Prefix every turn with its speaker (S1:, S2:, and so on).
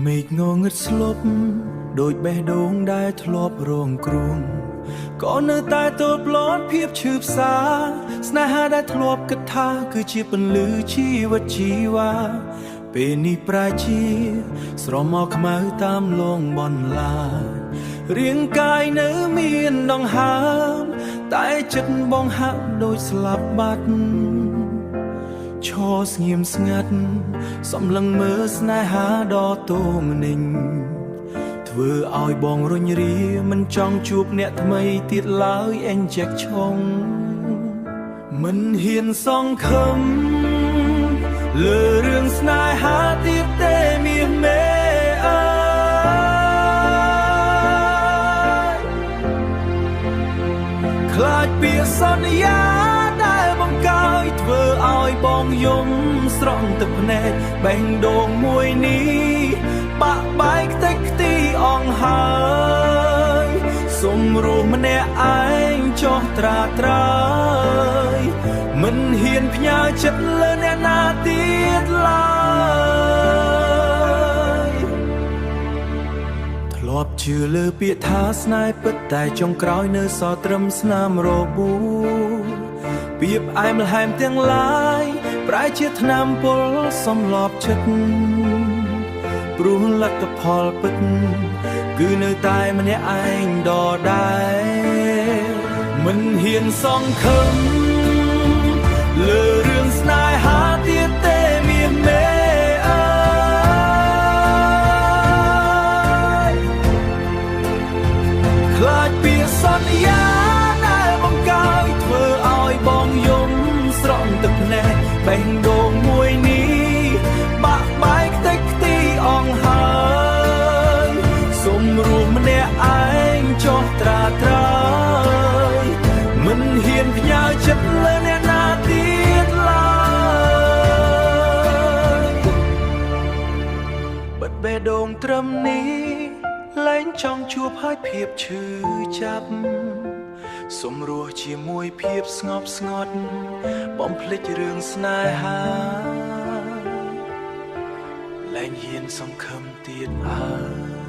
S1: មេឃងងឹតស្លប់ដូចបេះដូងដែលធ្លាប់រងគ្រោះក៏នៅតែទល់ភ្លត់ភាពឈឺផ្សាស្នេហាដែលធ្លាប់គិតថាគឺជាពន្លឺជីវិតជីវ៉ាពេលនេះប្រែជាស្រមោលខ្មៅតាមលងបន្លារាងកាយនៅមានដង្ហើមតែចិត្តបងហាក់ដូចស្លាប់បាត់ឈរស្ងៀមស្ងាត់សំឡឹងមើលស្នេហាដ៏ទោមនិញធ្វើឲ្យបងរុញរាមិនចង់ជួបអ្នកថ្មីទៀតឡើយអេងចែកឆុងមិនហ៊ានសង្ឃឹមលើរឿងស្នេហាទៀតទេមាសមេអើយខ្លាចពាក្យសន្យាដែលបង្កើយធ្វើឲ្យបងយំស្រង់ទឹកភ្នែកបេះដូងមួយនេះបាក់បែកខ្ទេចខ្ទីអង្ហើយសុំរស់ម្នាក់ឯងចោះត្រាត្រើយមិនហ៊ានផ្ញើចិត្តលើអ្នកណាទៀតឡើយធ្លាប់ជឿលើពាក្យថាស្នេហ៍ពិតតែចុងក្រោយនៅសល់ត្រឹមស្នាមរបួសពីផ្អែមល្ហែមទាំងឡាយប្រែជាថ្នាំពុលសំឡប់ចិត្តព្រោះលទ្ធផលពិតគឺនៅតែម្នាក់ឯងដដែលមិនហ៊ានសង្ឃឹមលើរឿងស្នេហាទៀតទេមាសមេអើយខ្លាចពាក្យសន្យាដែលបង្កើយធ្វើឲ្យបងយំស្រង់ទឹកភ្នែកបេះដូងមួយនេះបាក់បែកខ្ទេចខ្ទីអង្ហើយសុំរស់ម្នាក់ឯងចោះត្រាត្រើយមិនហ៊ានផ្ញើចិត្តលើអ្នកណាទៀតឡើយបិទបេះដូងត្រឹមនេះលែងចង់ជួបហើយភាពឈឺចាប់សុំរស់ជាមួយភាពស្ងប់ស្ងាត់បំភ្លេចរឿងស្នេហាលែងហ៊ានសង្ឃឹមទៀតហើយ